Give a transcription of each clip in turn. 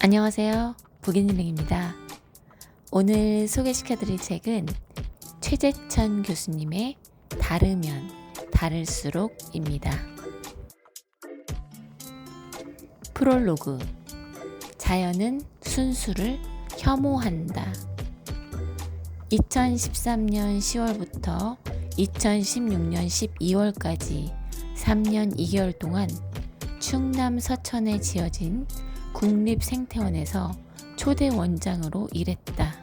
안녕하세요. 부기능입니다. 오늘 소개시켜드릴 책은 최재천 교수님의 다르면 다를수록입니다. 프롤로그. 자연은 순수를 혐오한다. 2013년 10월부터 2016년 12월까지 3년 2개월 동안 충남 서천에 지어진 국립생태원에서 초대 원장으로 일했다.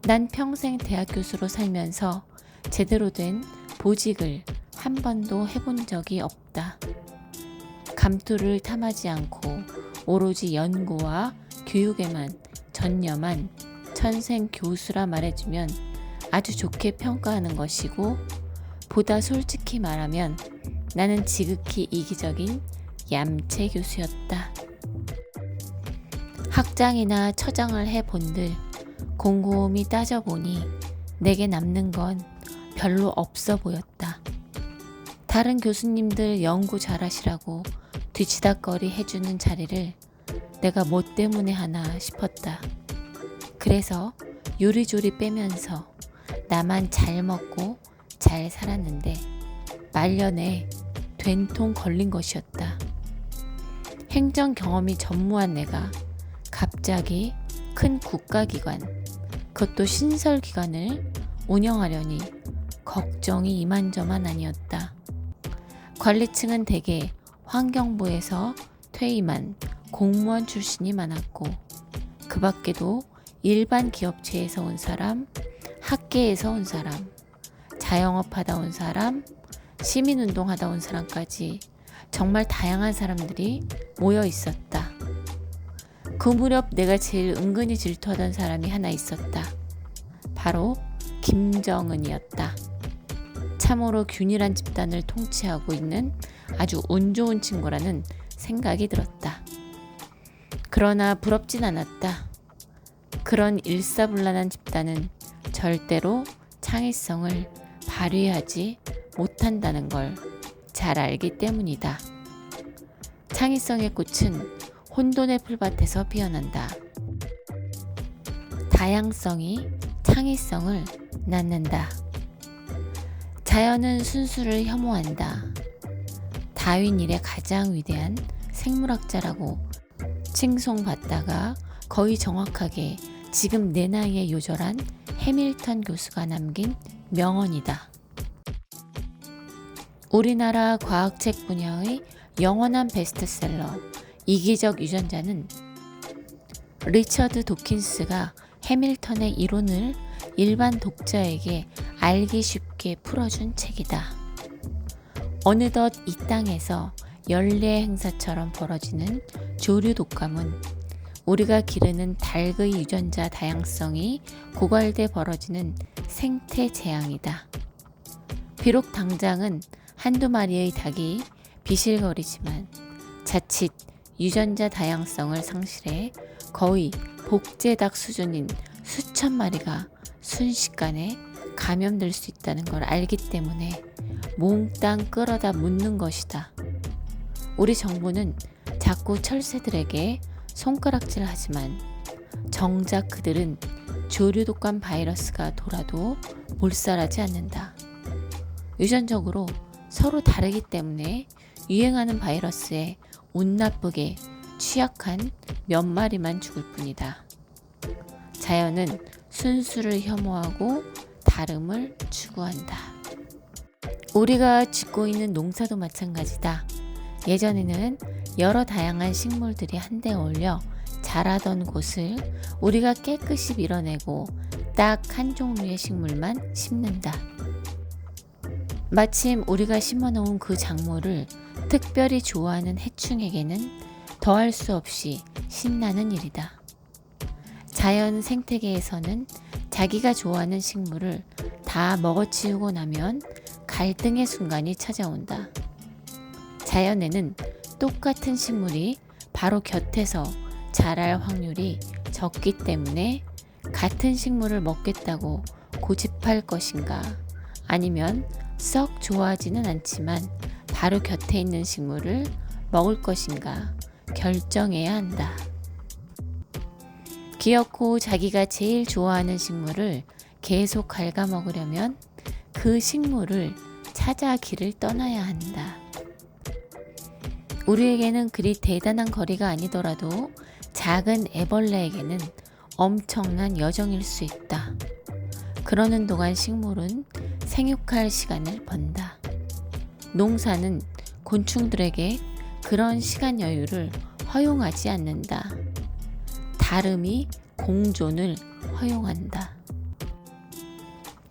난 평생 대학 교수로 살면서 제대로 된 보직을 한 번도 해본 적이 없다. 감투를 탐하지 않고 오로지 연구와 교육에만 전념한 천생 교수라 말해주면 아주 좋게 평가하는 것이고, 보다 솔직히 말하면 나는 지극히 이기적인 얌체 교수였다. 학장이나 처장을 해본들 곰곰이 따져보니 내게 남는 건 별로 없어 보였다. 다른 교수님들 연구 잘하시라고 뒤치다꺼리 해주는 자리를 내가 뭐 때문에 하나 싶었다. 그래서 요리조리 빼면서 나만 잘 먹고 잘 살았는데 말년에 된통 걸린 것이었다. 행정 경험이 전무한 내가 갑자기 큰 국가기관, 그것도 신설기관을 운영하려니 걱정이 이만저만 아니었다. 관리층은 대개 환경부에서 퇴임한 공무원 출신이 많았고, 그 밖에도 일반 기업체에서 온 사람, 학계에서 온 사람, 자영업하다 온 사람, 시민운동하다 온 사람까지 정말 다양한 사람들이 모여 있었다. 그 무렵 내가 제일 은근히 질투하던 사람이 하나 있었다. 바로 김정은이었다. 참으로 균일한 집단을 통치하고 있는 아주 운 좋은 친구라는 생각이 들었다. 그러나 부럽진 않았다. 그런 일사불란한 집단은 절대로 창의성을 발휘하지 못한다는 걸 잘 알기 때문이다. 창의성의 꽃은 혼돈의 풀밭에서 피어난다. 다양성이 창의성을 낳는다. 자연은 순수를 혐오한다. 다윈 이래 가장 위대한 생물학자라고 칭송받다가 거의 정확하게 지금 내 나이에 요절한 해밀턴 교수가 남긴 명언이다. 우리나라 과학책 분야의 영원한 베스트셀러 이기적 유전자는 리처드 도킨스가 해밀턴의 이론을 일반 독자에게 알기 쉽게 풀어준 책이다. 어느덧 이 땅에서 연례 행사처럼 벌어지는 조류 독감은 우리가 기르는 닭의 유전자 다양성이 고갈돼 벌어지는 생태 재앙이다. 비록 당장은 한두 마리의 닭이 비실거리지만 자칫 유전자 다양성을 상실해 거의 복제닭 수준인 수천 마리가 순식간에 감염될 수 있다는 걸 알기 때문에 몽땅 끌어다 묻는 것이다. 우리 정부는 자꾸 철새들에게 손가락질 하지만 정작 그들은 조류독감 바이러스가 돌아도 몰살하지 않는다. 유전적으로 서로 다르기 때문에 유행하는 바이러스에 운 나쁘게 취약한 몇 마리만 죽을 뿐이다. 자연은 순수를 혐오하고 다름을 추구한다. 우리가 짓고 있는 농사도 마찬가지다. 예전에는 여러 다양한 식물들이 한데 어울려 자라던 곳을 우리가 깨끗이 밀어내고 딱 한 종류의 식물만 심는다. 마침 우리가 심어놓은 그 작물을 특별히 좋아하는 해충에게는 더할 수 없이 신나는 일이다. 자연 생태계에서는 자기가 좋아하는 식물을 다 먹어치우고 나면 갈등의 순간이 찾아온다. 자연에는 똑같은 식물이 바로 곁에서 자랄 확률이 적기 때문에 같은 식물을 먹겠다고 고집할 것인가, 아니면 썩 좋아하지는 않지만 바로 곁에 있는 식물을 먹을 것인가 결정해야 한다. 기어코 자기가 제일 좋아하는 식물을 계속 갉아먹으려면 그 식물을 찾아 길을 떠나야 한다. 우리에게는 그리 대단한 거리가 아니더라도 작은 애벌레에게는 엄청난 여정일 수 있다. 그러는 동안 식물은 생육할 시간을 번다. 농사는 곤충들에게 그런 시간 여유를 허용하지 않는다. 다름이 공존을 허용한다.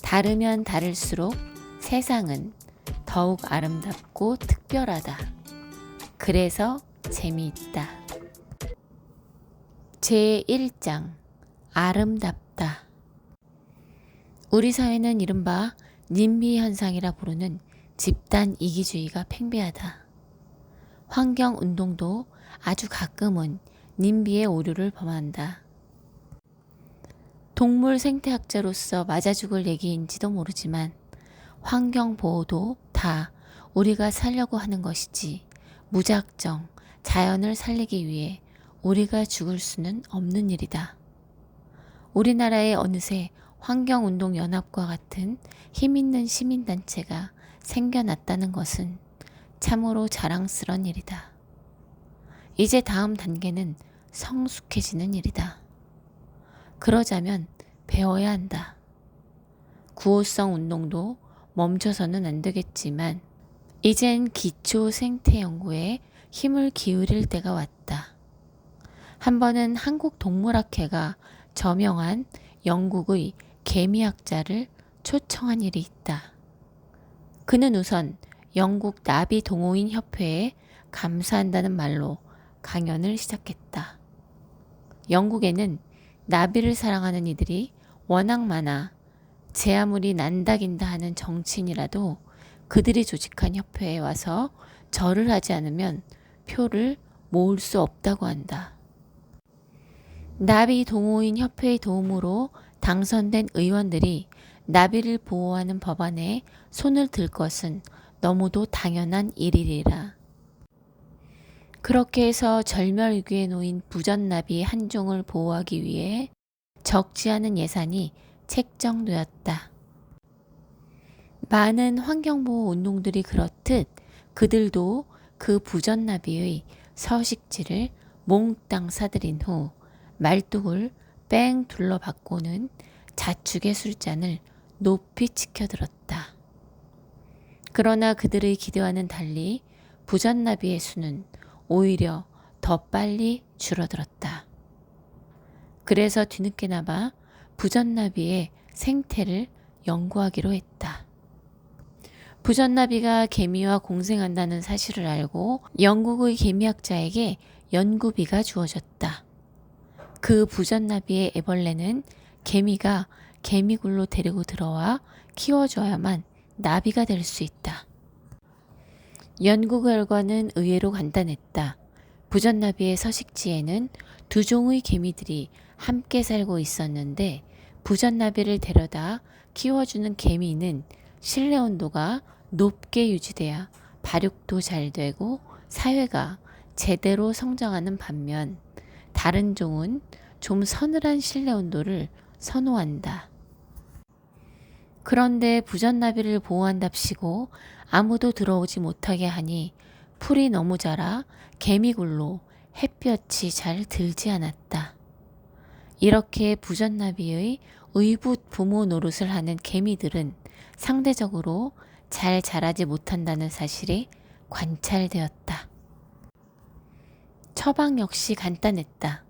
다르면 다를수록 세상은 더욱 아름답고 특별하다. 그래서 재미있다. 제1장 아름답다. 우리 사회는 이른바 님비 현상이라 부르는 집단 이기주의가 팽배하다. 환경운동도 아주 가끔은 님비의 오류를 범한다. 동물 생태학자로서 맞아 죽을 얘기인지도 모르지만 환경보호도 다 우리가 살려고 하는 것이지 무작정 자연을 살리기 위해 우리가 죽을 수는 없는 일이다. 우리나라에 어느새 환경운동연합과 같은 힘있는 시민단체가 생겨났다는 것은 참으로 자랑스러운 일이다. 이제 다음 단계는 성숙해지는 일이다. 그러자면 배워야 한다. 구호성 운동도 멈춰서는 안 되겠지만 이젠 기초 생태 연구에 힘을 기울일 때가 왔다. 한 번은 한국동물학회가 저명한 영국의 개미학자를 초청한 일이 있다. 그는 우선 영국 나비 동호인 협회에 감사한다는 말로 강연을 시작했다. 영국에는 나비를 사랑하는 이들이 워낙 많아 제 아무리 난다긴다 하는 정치인이라도 그들이 조직한 협회에 와서 절을 하지 않으면 표를 모을 수 없다고 한다. 나비 동호인 협회의 도움으로 당선된 의원들이 나비를 보호하는 법안에 손을 들 것은 너무도 당연한 일이리라. 그렇게 해서 절멸위기에 놓인 부전나비 한 종을 보호하기 위해 적지 않은 예산이 책정되었다. 많은 환경보호 운동들이 그렇듯 그들도 그 부전나비의 서식지를 몽땅 사들인 후 말뚝을 뺑 둘러받고는 자축의 술잔을 높이 치켜들었다. 그러나 그들의 기대와는 달리 부전나비의 수는 오히려 더 빨리 줄어들었다. 그래서 뒤늦게나마 부전나비의 생태를 연구하기로 했다. 부전나비가 개미와 공생한다는 사실을 알고 영국의 개미학자에게 연구비가 주어졌다. 그 부전나비의 애벌레는 개미가 개미굴로 데리고 들어와 키워줘야만 나비가 될 수 있다. 연구 결과는 의외로 간단했다. 부전나비의 서식지에는 두 종의 개미들이 함께 살고 있었는데 부전나비를 데려다 키워주는 개미는 실내 온도가 높게 유지돼야 발육도 잘 되고 사회가 제대로 성장하는 반면 다른 종은 좀 서늘한 실내 온도를 선호한다. 그런데 부전나비를 보호한답시고 아무도 들어오지 못하게 하니 풀이 너무 자라 개미굴로 햇볕이 잘 들지 않았다. 이렇게 부전나비의 의붓 부모 노릇을 하는 개미들은 상대적으로 잘 자라지 못한다는 사실이 관찰되었다. 처방 역시 간단했다.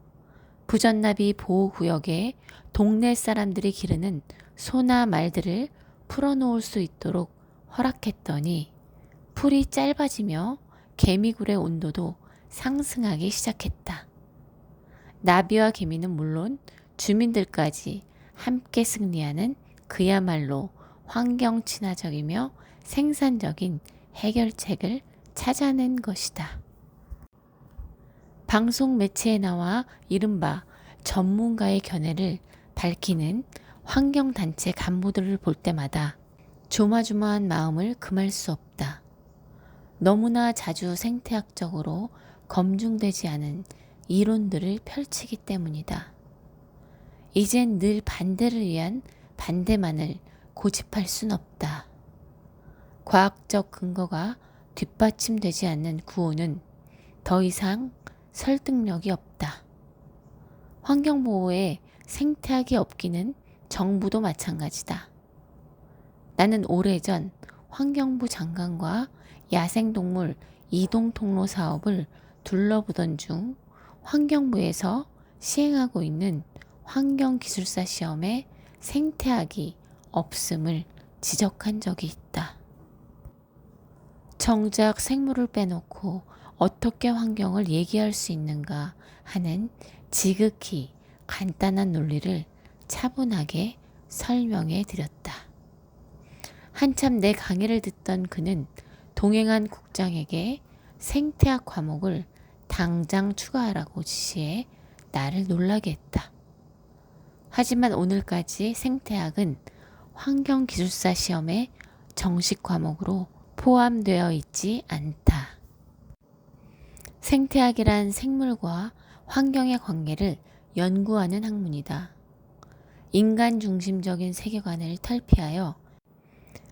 부전나비 보호구역에 동네 사람들이 기르는 소나 말들을 풀어놓을 수 있도록 허락했더니 풀이 짧아지며 개미굴의 온도도 상승하기 시작했다. 나비와 개미는 물론 주민들까지 함께 승리하는 그야말로 환경 친화적이며 생산적인 해결책을 찾아낸 것이다. 방송 매체에 나와 이른바 전문가의 견해를 밝히는 환경단체 간부들을 볼 때마다 조마조마한 마음을 금할 수 없다. 너무나 자주 생태학적으로 검증되지 않은 이론들을 펼치기 때문이다. 이젠 늘 반대를 위한 반대만을 고집할 순 없다. 과학적 근거가 뒷받침되지 않는 구호는 더 이상 설득력이 없다. 환경보호에 생태학이 없기는 정부도 마찬가지다. 나는 오래전 환경부 장관과 야생동물 이동통로 사업을 둘러보던 중 환경부에서 시행하고 있는 환경기술사 시험에 생태학이 없음을 지적한 적이 있다. 정작 생물을 빼놓고 어떻게 환경을 얘기할 수 있는가 하는 지극히 간단한 논리를 차분하게 설명해 드렸다. 한참 내 강의를 듣던 그는 동행한 국장에게 생태학 과목을 당장 추가하라고 지시해 나를 놀라게 했다. 하지만 오늘까지 생태학은 환경기술사 시험의 정식 과목으로 포함되어 있지 않다. 생태학이란 생물과 환경의 관계를 연구하는 학문이다. 인간 중심적인 세계관을 탈피하여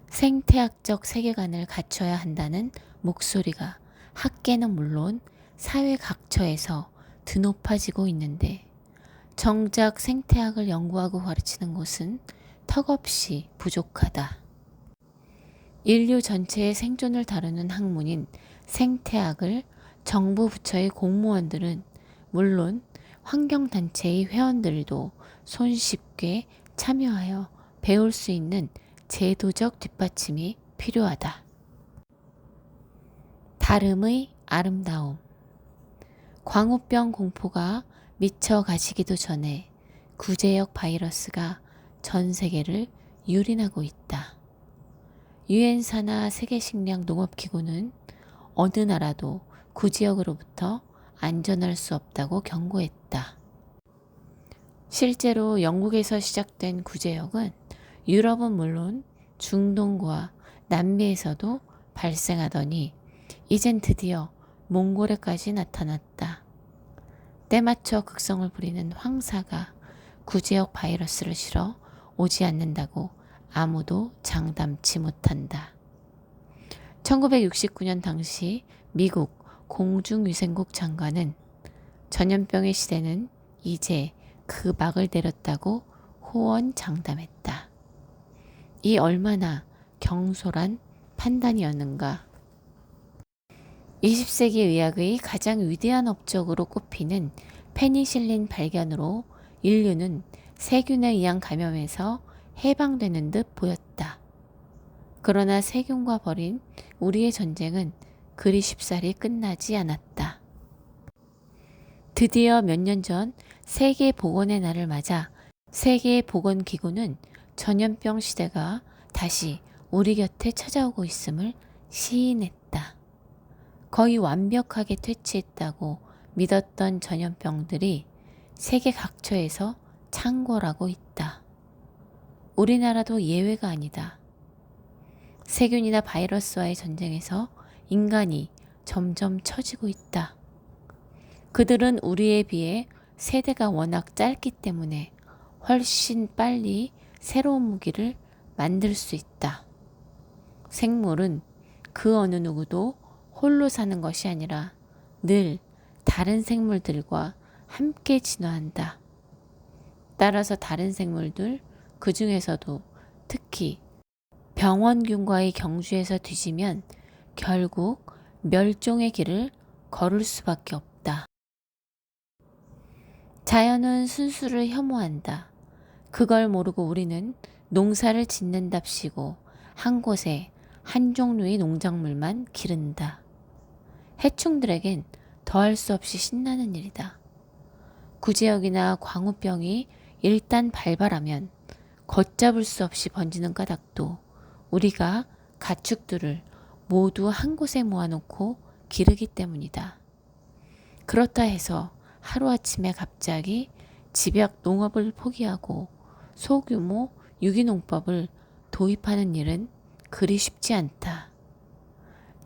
생태학적 세계관을 갖춰야 한다는 목소리가 학계는 물론 사회 각처에서 드높아지고 있는데 정작 생태학을 연구하고 가르치는 곳은 턱없이 부족하다. 인류 전체의 생존을 다루는 학문인 생태학을 정부 부처의 공무원들은 물론 환경단체의 회원들도 손쉽게 참여하여 배울 수 있는 제도적 뒷받침이 필요하다. 다름의 아름다움. 광우병 공포가 미쳐 가시기도 전에 구제역 바이러스가 전 세계를 유린하고 있다. 유엔사나 세계식량농업기구는 어느 나라도 구제역으로부터 안전할 수 없다고 경고했다. 실제로 영국에서 시작된 구제역은 유럽은 물론 중동과 남미에서도 발생하더니 이젠 드디어 몽골에까지 나타났다. 때맞춰 극성을 부리는 황사가 구제역 바이러스를 실어 오지 않는다고 아무도 장담치 못한다. 1969년 당시 미국 공중위생국 장관은 전염병의 시대는 이제 그 막을 내렸다고 호언장담했다. 이 얼마나 경솔한 판단이었는가. 20세기 의학의 가장 위대한 업적으로 꼽히는 페니실린 발견으로 인류는 세균에 의한 감염에서 해방되는 듯 보였다. 그러나 세균과 벌인 우리의 전쟁은 그리 쉽사리 끝나지 않았다. 드디어 몇 년 전 세계보건의 날을 맞아 세계보건기구는 전염병 시대가 다시 우리 곁에 찾아오고 있음을 시인했다. 거의 완벽하게 퇴치했다고 믿었던 전염병들이 세계 각처에서 창궐하고 있다. 우리나라도 예외가 아니다. 세균이나 바이러스와의 전쟁에서 인간이 점점 처지고 있다. 그들은 우리에 비해 세대가 워낙 짧기 때문에 훨씬 빨리 새로운 무기를 만들 수 있다. 생물은 그 어느 누구도 홀로 사는 것이 아니라 늘 다른 생물들과 함께 진화한다. 따라서 다른 생물들, 그 중에서도 특히 병원균과의 경주에서 뒤지면 결국 멸종의 길을 걸을 수밖에 없다. 자연은 순수를 혐오한다. 그걸 모르고 우리는 농사를 짓는답시고 한 곳에 한 종류의 농작물만 기른다. 해충들에겐 더할 수 없이 신나는 일이다. 구제역이나 광우병이 일단 발발하면 걷잡을 수 없이 번지는 까닭도 우리가 가축들을 모두 한 곳에 모아놓고 기르기 때문이다. 그렇다 해서 하루아침에 갑자기 집약 농업을 포기하고 소규모 유기농법을 도입하는 일은 그리 쉽지 않다.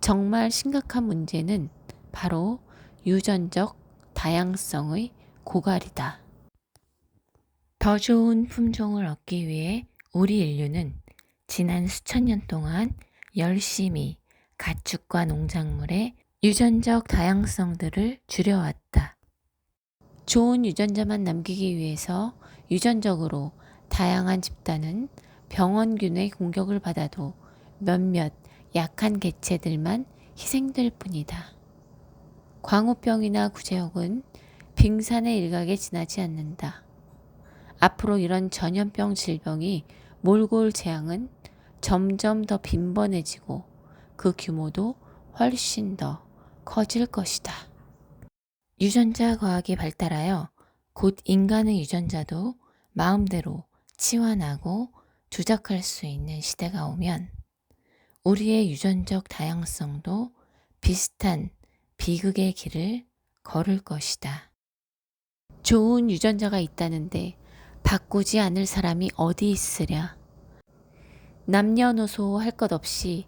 정말 심각한 문제는 바로 유전적 다양성의 고갈이다. 더 좋은 품종을 얻기 위해 우리 인류는 지난 수천 년 동안 열심히 가축과 농작물의 유전적 다양성들을 줄여왔다. 좋은 유전자만 남기기 위해서 유전적으로 다양한 집단은 병원균의 공격을 받아도 몇몇 약한 개체들만 희생될 뿐이다. 광우병이나 구제역은 빙산의 일각에 지나지 않는다. 앞으로 이런 전염병 질병이 몰고 올 재앙은 점점 더 빈번해지고 그 규모도 훨씬 더 커질 것이다. 유전자 과학이 발달하여 곧 인간의 유전자도 마음대로 치환하고 조작할 수 있는 시대가 오면 우리의 유전적 다양성도 비슷한 비극의 길을 걸을 것이다. 좋은 유전자가 있다는데 바꾸지 않을 사람이 어디 있으랴. 남녀노소 할 것 없이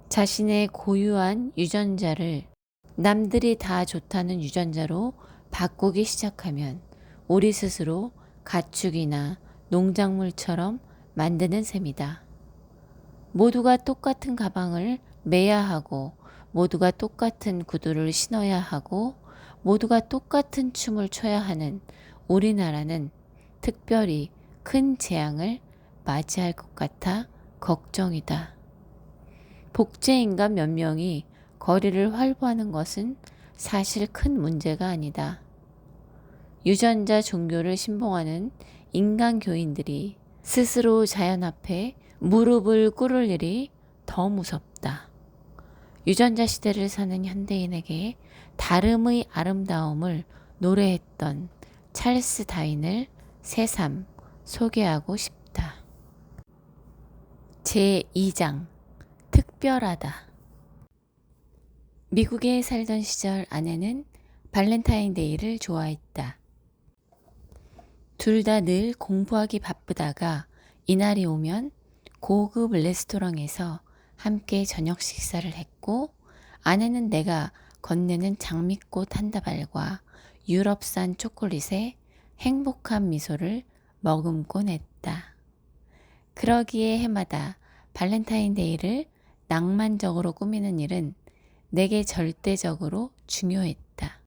자신의 고유한 유전자를 남들이 다 좋다는 유전자로 바꾸기 시작하면 우리 스스로 가축이나 농작물처럼 만드는 셈이다. 모두가 똑같은 가방을 매야 하고 모두가 똑같은 구두를 신어야 하고 모두가 똑같은 춤을 춰야 하는 우리나라는 특별히 큰 재앙을 맞이할 것 같아 걱정이다. 복제인간 몇 명이 거리를 활보하는 것은 사실 큰 문제가 아니다. 유전자 종교를 신봉하는 인간 교인들이 스스로 자연 앞에 무릎을 꿇을 일이 더 무섭다. 유전자 시대를 사는 현대인에게 다름의 아름다움을 노래했던 찰스 다윈을 새삼 소개하고 싶다. 제2장 특별하다. 미국에 살던 시절 아내는 발렌타인데이를 좋아했다. 둘 다 늘 공부하기 바쁘다가 이날이 오면 고급 레스토랑에서 함께 저녁 식사를 했고 아내는 내가 건네는 장미꽃 한 다발과 유럽산 초콜릿에 행복한 미소를 머금곤 했다. 그러기에 해마다 발렌타인데이를 낭만적으로 꾸미는 일은 내게 절대적으로 중요했다.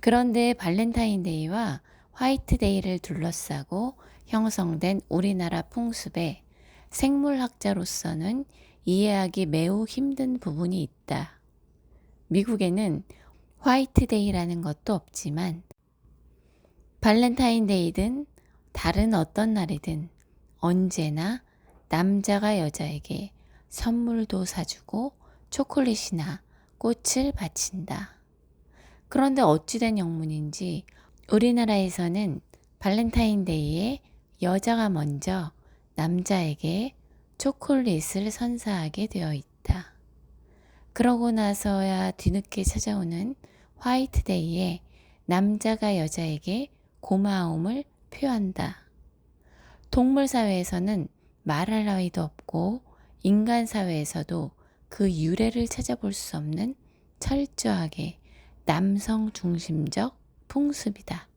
그런데 발렌타인데이와 화이트데이를 둘러싸고 형성된 우리나라 풍습에 생물학자로서는 이해하기 매우 힘든 부분이 있다. 미국에는 화이트데이라는 것도 없지만 발렌타인데이든 다른 어떤 날이든 언제나 남자가 여자에게 선물도 사주고 초콜릿이나 꽃을 바친다. 그런데 어찌된 영문인지 우리나라에서는 발렌타인데이에 여자가 먼저 남자에게 초콜릿을 선사하게 되어 있다. 그러고 나서야 뒤늦게 찾아오는 화이트데이에 남자가 여자에게 고마움을 표한다. 동물 사회에서는 말할 나위도 없고 인간 사회에서도 그 유래를 찾아볼 수 없는 철저하게 남성 중심적 풍습이다.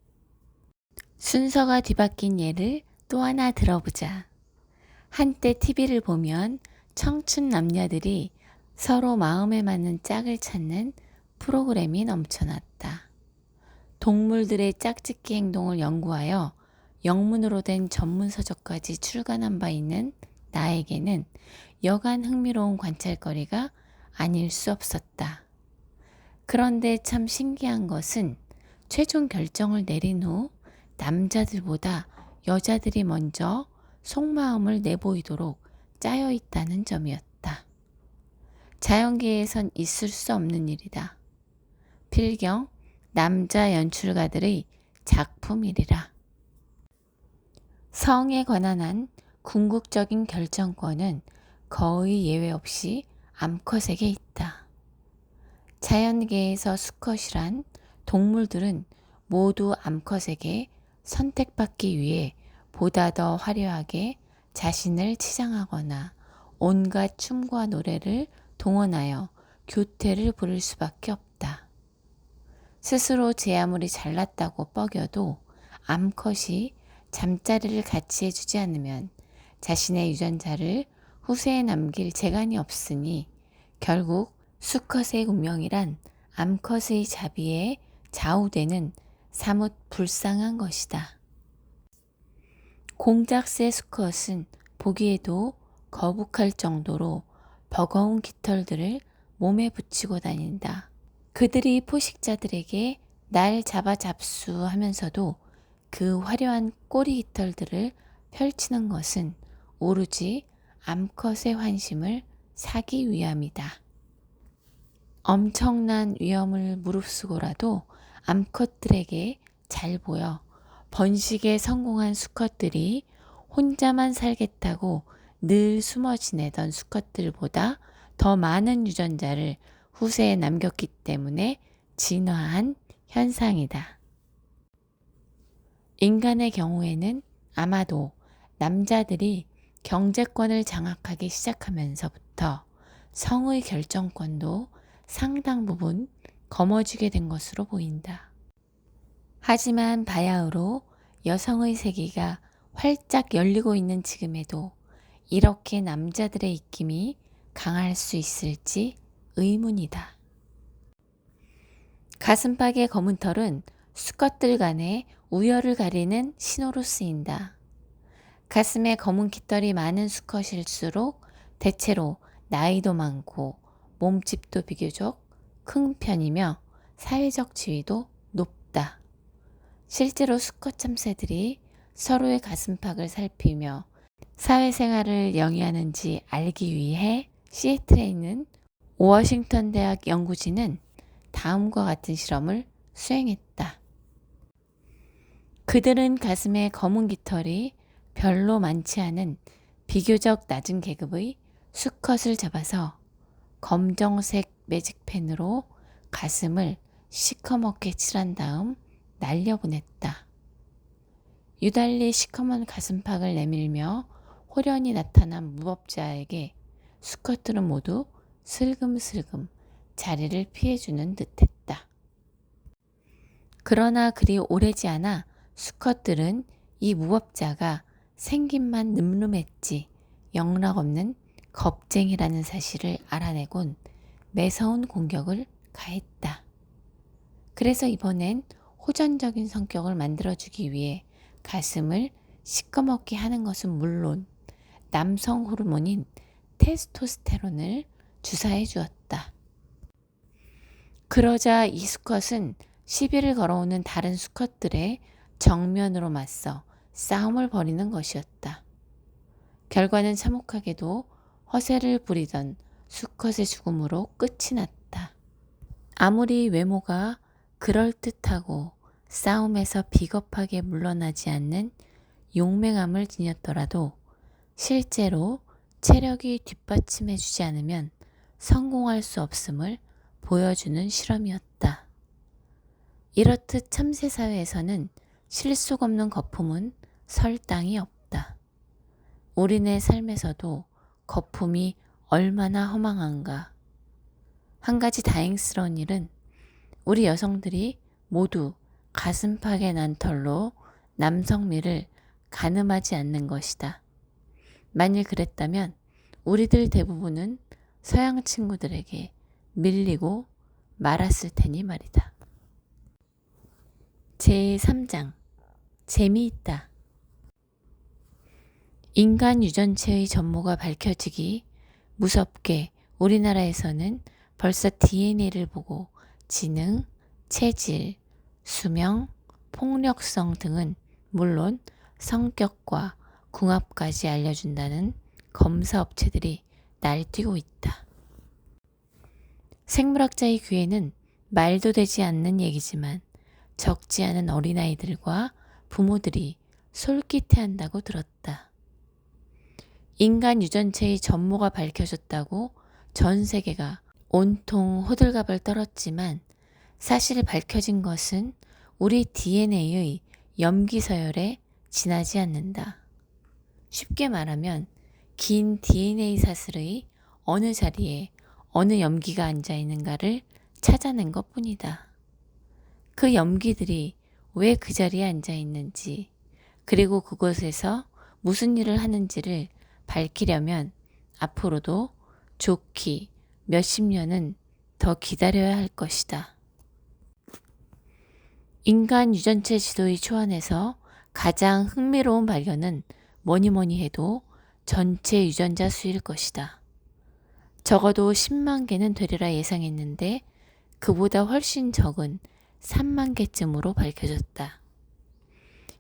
순서가 뒤바뀐 예를 또 하나 들어보자. 한때 TV를 보면 청춘 남녀들이 서로 마음에 맞는 짝을 찾는 프로그램이 넘쳐났다. 동물들의 짝짓기 행동을 연구하여 영문으로 된 전문서적까지 출간한 바 있는 나에게는 여간 흥미로운 관찰거리가 아닐 수 없었다. 그런데 참 신기한 것은 최종 결정을 내린 후 남자들보다 여자들이 먼저 속마음을 내보이도록 짜여 있다는 점이었다. 자연계에선 있을 수 없는 일이다. 필경 남자 연출가들의 작품이리라. 성에 관한 한 궁극적인 결정권은 거의 예외 없이 암컷에게 있다. 자연계에서 수컷이란 동물들은 모두 암컷에게 선택받기 위해 보다 더 화려하게 자신을 치장하거나 온갖 춤과 노래를 동원하여 교태를 부릴 수밖에 없다. 스스로 제 아무리 잘났다고 뻐겨도 암컷이 잠자리를 같이 해주지 않으면 자신의 유전자를 후세에 남길 재간이 없으니 결국 수컷의 운명이란 암컷의 자비에 좌우되는 사뭇 불쌍한 것이다. 공작새 수컷은 보기에도 거북할 정도로 버거운 깃털들을 몸에 붙이고 다닌다. 그들이 포식자들에게 날 잡아 잡수하면서도 그 화려한 꼬리 깃털들을 펼치는 것은 오로지 암컷의 환심을 사기 위함이다. 엄청난 위험을 무릅쓰고라도 암컷들에게 잘 보여 번식에 성공한 수컷들이 혼자만 살겠다고 늘 숨어 지내던 수컷들보다 더 많은 유전자를 후세에 남겼기 때문에 진화한 현상이다. 인간의 경우에는 아마도 남자들이 경제권을 장악하기 시작하면서부터 성의 결정권도 상당 부분 거머쥐게 된 것으로 보인다. 하지만 바야흐로 여성의 세계가 활짝 열리고 있는 지금에도 이렇게 남자들의 입김이 강할 수 있을지 의문이다. 가슴팍의 검은 털은 수컷들 간의 우열을 가리는 신호로 쓰인다. 가슴에 검은 깃털이 많은 수컷일수록 대체로 나이도 많고 몸집도 비교적 큰 편이며 사회적 지위도 높다. 실제로 수컷 참새들이 서로의 가슴팍을 살피며 사회생활을 영위하는지 알기 위해 시애틀에 있는 워싱턴 대학 연구진은 다음과 같은 실험을 수행했다. 그들은 가슴에 검은 깃털이 별로 많지 않은 비교적 낮은 계급의 수컷을 잡아서 검정색 매직펜으로 가슴을 시커멓게 칠한 다음 날려보냈다. 유달리 시커먼 가슴팍을 내밀며 홀연히 나타난 무법자에게 수컷들은 모두 슬금슬금 자리를 피해주는 듯했다. 그러나 그리 오래지 않아 수컷들은 이 무법자가 생김만 늠름했지 영락없는 겁쟁이라는 사실을 알아내곤 매서운 공격을 가했다. 그래서 이번엔 호전적인 성격을 만들어주기 위해 가슴을 시꺼멓게 하는 것은 물론 남성 호르몬인 테스토스테론을 주사해 주었다. 그러자 이 수컷은 시비를 걸어오는 다른 수컷들의 정면으로 맞서 싸움을 벌이는 것이었다. 결과는 참혹하게도 허세를 부리던 수컷의 죽음으로 끝이 났다. 아무리 외모가 그럴듯하고 싸움에서 비겁하게 물러나지 않는 용맹함을 지녔더라도 실제로 체력이 뒷받침해주지 않으면 성공할 수 없음을 보여주는 실험이었다. 이렇듯 참새 사회에서는 실속 없는 거품은 설당이 없다. 우리네 삶에서도 거품이 얼마나 허망한가. 한 가지 다행스러운 일은 우리 여성들이 모두 가슴팍의 난털로 남성미를 가늠하지 않는 것이다. 만일 그랬다면 우리들 대부분은 서양 친구들에게 밀리고 말았을 테니 말이다. 제3장 재미있다. 인간 유전체의 전모가 밝혀지기 무섭게 우리나라에서는 벌써 DNA를 보고 지능, 체질, 수명, 폭력성 등은 물론 성격과 궁합까지 알려준다는 검사 업체들이 날뛰고 있다. 생물학자의 귀에는 말도 되지 않는 얘기지만 적지 않은 어린아이들과 부모들이 솔깃해한다고 들었다. 인간 유전체의 전모가 밝혀졌다고 전 세계가 온통 호들갑을 떨었지만 사실 밝혀진 것은 우리 DNA의 염기 서열에 지나지 않는다. 쉽게 말하면 긴 DNA 사슬의 어느 자리에 어느 염기가 앉아 있는가를 찾아낸 것뿐이다. 그 염기들이 왜 그 자리에 앉아 있는지, 그리고 그곳에서 무슨 일을 하는지를 밝히려면 앞으로도 좋기 몇십 년은 더 기다려야 할 것이다. 인간 유전체 지도의 초안에서 가장 흥미로운 발견은 뭐니 해도 전체 유전자 수일 것이다. 적어도 10만 개는 되리라 예상했는데 그보다 훨씬 적은 3만 개쯤으로 밝혀졌다.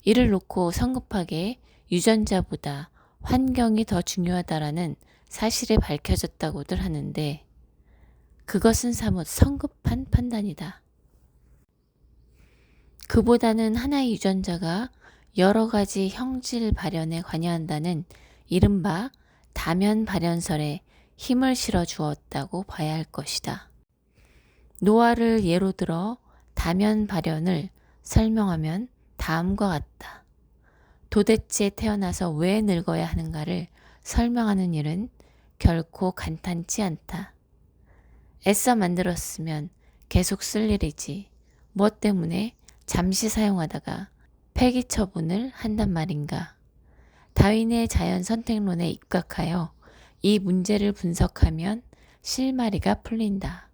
이를 놓고 성급하게 유전자보다 환경이 더 중요하다라는 사실이 밝혀졌다고들 하는데 그것은 사뭇 성급한 판단이다. 그보다는 하나의 유전자가 여러 가지 형질 발현에 관여한다는 이른바 다면 발현설에 힘을 실어 주었다고 봐야 할 것이다. 노화를 예로 들어 다면 발현을 설명하면 다음과 같다. 도대체 태어나서 왜 늙어야 하는가를 설명하는 일은 결코 간단치 않다. 애써 만들었으면 계속 쓸 일이지 뭐 때문에 잠시 사용하다가 폐기 처분을 한단 말인가. 다윈의 자연 선택론에 입각하여 이 문제를 분석하면 실마리가 풀린다.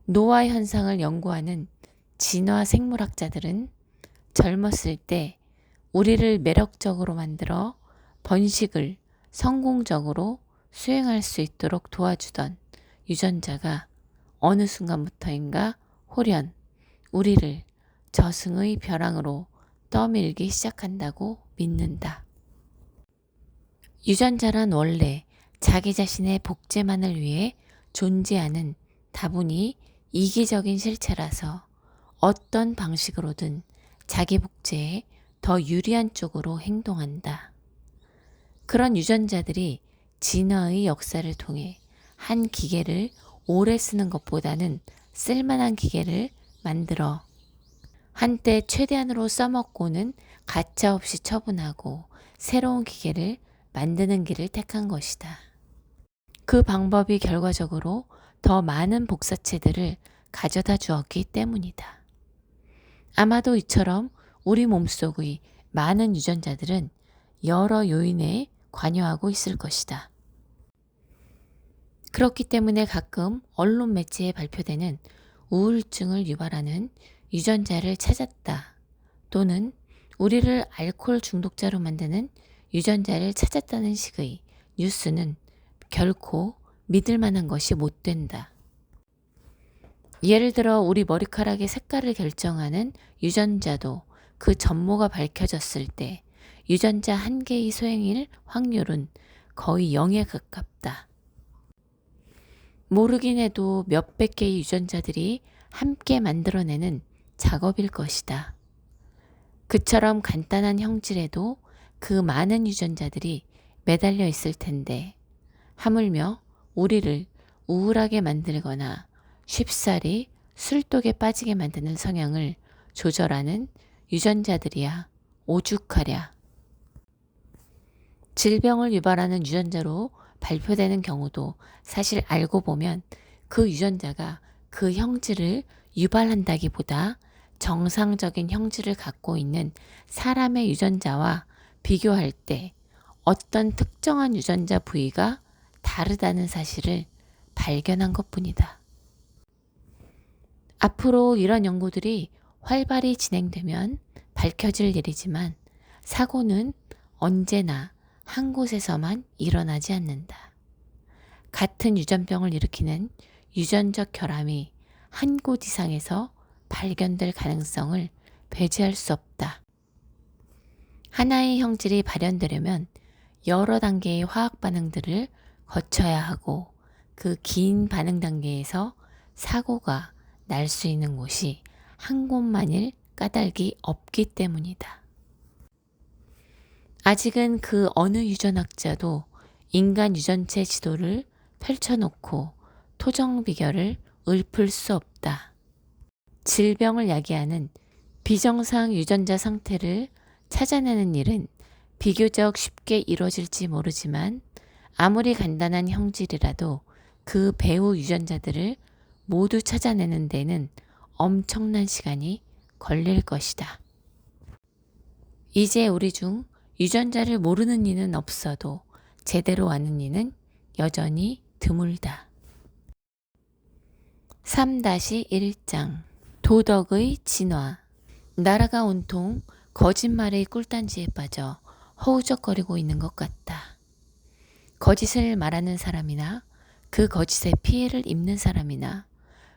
노화 현상을 연구하는 진화 생물학자들은 젊었을 때 우리를 매력적으로 만들어 번식을 성공적으로 수행할 수 있도록 도와주던 유전자가 어느 순간부터인가 홀연 우리를 저승의 벼랑으로 떠밀기 시작한다고 믿는다. 유전자란 원래 자기 자신의 복제만을 위해 존재하는 다분히 이기적인 실체라서 어떤 방식으로든 자기 복제에 더 유리한 쪽으로 행동한다. 그런 유전자들이 진화의 역사를 통해 한 기계를 오래 쓰는 것보다는 쓸만한 기계를 만들어 한때 최대한으로 써먹고는 가차없이 처분하고 새로운 기계를 만드는 길을 택한 것이다. 그 방법이 결과적으로 더 많은 복사체들을 가져다 주었기 때문이다. 아마도 이처럼 우리 몸속의 많은 유전자들은 여러 요인에 관여하고 있을 것이다. 그렇기 때문에 가끔 언론 매체에 발표되는 우울증을 유발하는 유전자를 찾았다 또는 우리를 알코올 중독자로 만드는 유전자를 찾았다는 식의 뉴스는 결코 믿을 만한 것이 못 된다. 예를 들어 우리 머리카락의 색깔을 결정하는 유전자도 그 전모가 밝혀졌을 때 유전자 한 개의 소행일 확률은 거의 0에 가깝다. 모르긴 해도 몇백 개의 유전자들이 함께 만들어내는 작업일 것이다. 그처럼 간단한 형질에도 그 많은 유전자들이 매달려 있을 텐데 하물며 우리를 우울하게 만들거나 쉽사리 술독에 빠지게 만드는 성향을 조절하는 유전자들이야 오죽하랴. 질병을 유발하는 유전자로 발표되는 경우도 사실 알고 보면 그 유전자가 그 형질을 유발한다기보다 정상적인 형질을 갖고 있는 사람의 유전자와 비교할 때 어떤 특정한 유전자 부위가 다르다는 사실을 발견한 것뿐이다. 앞으로 이런 연구들이 활발히 진행되면 밝혀질 일이지만 사고는 언제나 한 곳에서만 일어나지 않는다. 같은 유전병을 일으키는 유전적 결함이 한 곳 이상에서 발견될 가능성을 배제할 수 없다. 하나의 형질이 발현되려면 여러 단계의 화학 반응들을 거쳐야 하고 그 긴 반응 단계에서 사고가 날 수 있는 곳이 한 곳만일 까닭이 없기 때문이다. 아직은 그 어느 유전학자도 인간 유전체 지도를 펼쳐놓고 토정 비결을 읊을 수 없다. 질병을 야기하는 비정상 유전자 상태를 찾아내는 일은 비교적 쉽게 이루어질지 모르지만 아무리 간단한 형질이라도 그 배후 유전자들을 모두 찾아내는 데는 엄청난 시간이 걸릴 것이다. 이제 우리 중 유전자를 모르는 이는 없어도 제대로 아는 이는 여전히 드물다. 3-1장 도덕의 진화. 나라가 온통 거짓말의 꿀단지에 빠져 허우적거리고 있는 것 같다. 거짓을 말하는 사람이나 그 거짓에 피해를 입는 사람이나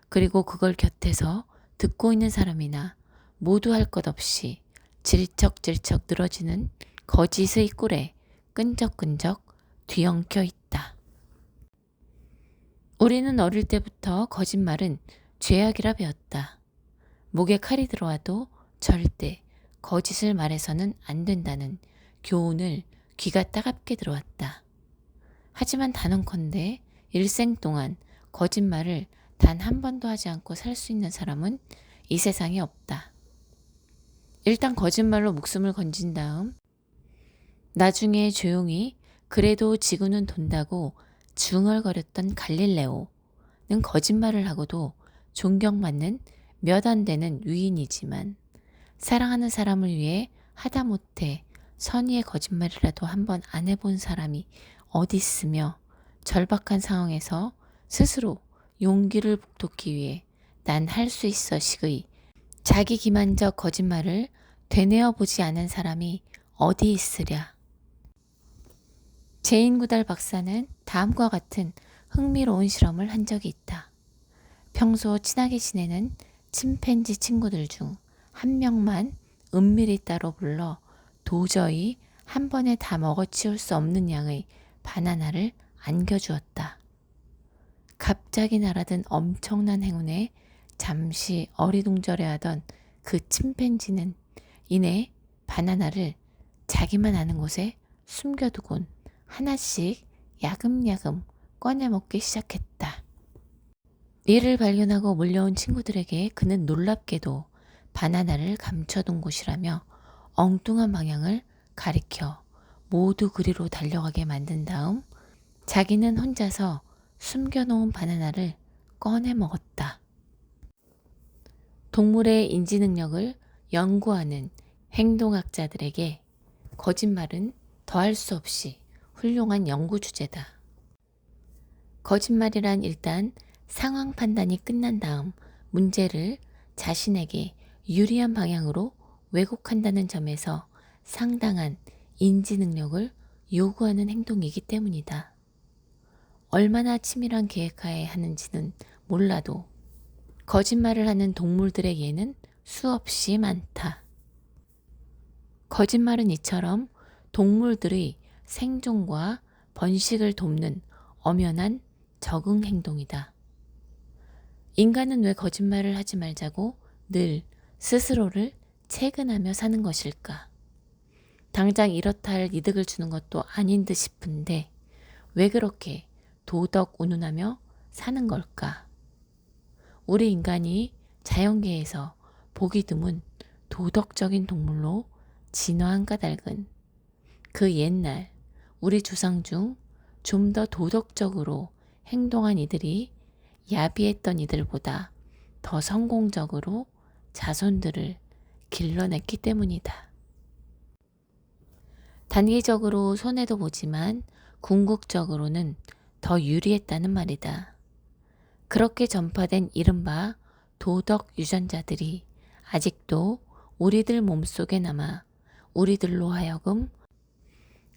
그리고 그걸 곁에서 듣고 있는 사람이나 모두 할 것 없이 질척질척 늘어지는 거짓의 꿀에 끈적끈적 뒤엉켜 있다. 우리는 어릴 때부터 거짓말은 죄악이라 배웠다. 목에 칼이 들어와도 절대 거짓을 말해서는 안 된다는 교훈을 귀가 따갑게 들어왔다. 하지만 단언컨대 일생 동안 거짓말을 단 한 번도 하지 않고 살 수 있는 사람은 이 세상에 없다. 일단 거짓말로 목숨을 건진 다음 나중에 조용히 그래도 지구는 돈다고 중얼거렸던 갈릴레오는 거짓말을 하고도 존경받는 몇 안 되는 위인이지만 사랑하는 사람을 위해 하다못해 선의의 거짓말이라도 한번 안 해본 사람이 어디 있으며 절박한 상황에서 스스로 용기를 북돋기 위해 난 할 수 있어 식의 자기 기만적 거짓말을 되뇌어 보지 않은 사람이 어디 있으랴. 제인 구달 박사는 다음과 같은 흥미로운 실험을 한 적이 있다. 평소 친하게 지내는 침팬지 친구들 중 한 명만 은밀히 따로 불러 도저히 한 번에 다 먹어치울 수 없는 양의 바나나를 안겨주었다. 갑자기 날아든 엄청난 행운에 잠시 어리둥절해하던 그 침팬지는 이내 바나나를 자기만 아는 곳에 숨겨두곤 하나씩 야금야금 꺼내 먹기 시작했다. 이를 발견하고 몰려온 친구들에게 그는 놀랍게도 바나나를 감춰둔 곳이라며 엉뚱한 방향을 가리켜 모두 그리로 달려가게 만든 다음 자기는 혼자서 숨겨놓은 바나나를 꺼내 먹었다. 동물의 인지 능력을 연구하는 행동학자들에게 거짓말은 더할 수 없이 훌륭한 연구 주제다. 거짓말이란 일단 상황 판단이 끝난 다음 문제를 자신에게 유리한 방향으로 왜곡한다는 점에서 상당한 인지 능력을 요구하는 행동이기 때문이다. 얼마나 치밀한 계획하에 하는지는 몰라도 거짓말을 하는 동물들의 예는 수없이 많다. 거짓말은 이처럼 동물들의 생존과 번식을 돕는 엄연한 적응 행동이다. 인간은 왜 거짓말을 하지 말자고 늘 스스로를 채근하며 사는 것일까? 당장 이렇다 할 이득을 주는 것도 아닌 듯 싶은데 왜 그렇게 도덕 운운하며 사는 걸까? 우리 인간이 자연계에서 보기 드문 도덕적인 동물로 진화한 까닭은 그 옛날 우리 조상 중 좀 더 도덕적으로 행동한 이들이 야비했던 이들보다 더 성공적으로 자손들을 길러냈기 때문이다. 단기적으로 손해도 보지만 궁극적으로는 더 유리했다는 말이다. 그렇게 전파된 이른바 도덕 유전자들이 아직도 우리들 몸속에 남아 우리들로 하여금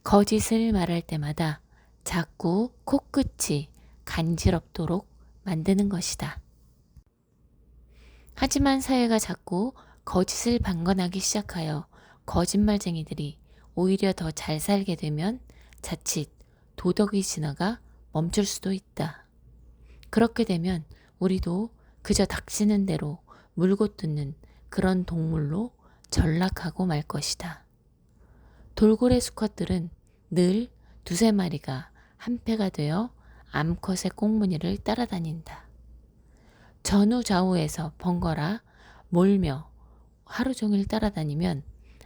거짓을 말할 때마다 자꾸 코끝이 간지럽도록 만드는 것이다. 하지만 사회가 자꾸 거짓을 방관하기 시작하여 거짓말쟁이들이 오히려 더 잘 살게 되면 자칫 도덕의 진화가 멈출 수도 있다. 그렇게 되면 우리도 그저 닥치는 대로 물고 뜯는 그런 동물로 전락하고 말 것이다. 돌고래 수컷들은 늘 두세 마리가 한 패가 되어 암컷의 꽁무니를 따라다닌다. 전후좌우에서 번갈아 몰며 하루 종일 따라다니면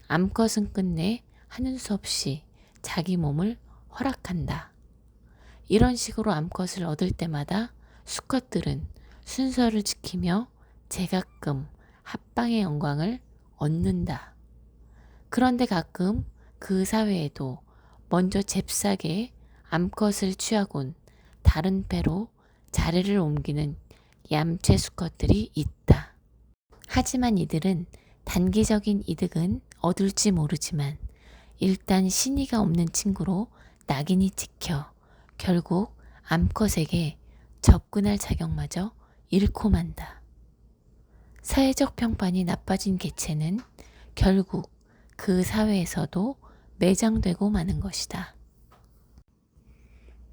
암컷은 끝내 하는 수 없이 자기 몸을 허락한다. 이런 식으로 암컷을 얻을 때마다 수컷들은 순서를 지키며 제가끔 합방의 영광을 얻는다. 그런데 가끔 그 사회에도 먼저 잽싸게 암컷을 취하곤 다른 배로 자리를 옮기는 얌체 수컷들이 있다. 하지만 이들은 단기적인 이득은 얻을지 모르지만 일단 신의가 없는 친구로 낙인이 찍혀 결국 암컷에게 접근할 자격마저 잃고 만다. 사회적 평판이 나빠진 개체는 결국 그 사회에서도 매장되고 마는 것이다.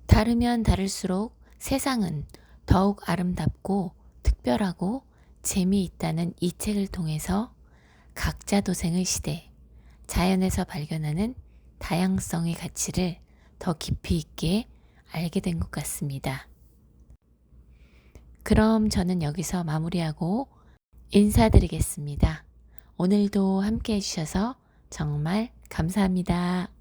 다르면 다를수록 세상은 더욱 아름답고 특별하고 재미있다는 이 책을 통해서 각자 도생의 시대, 자연에서 발견하는 다양성의 가치를 더 깊이 있게 알게 된 것 같습니다. 그럼 저는 여기서 마무리하고 인사드리겠습니다. 오늘도 함께 해주셔서 정말 감사합니다.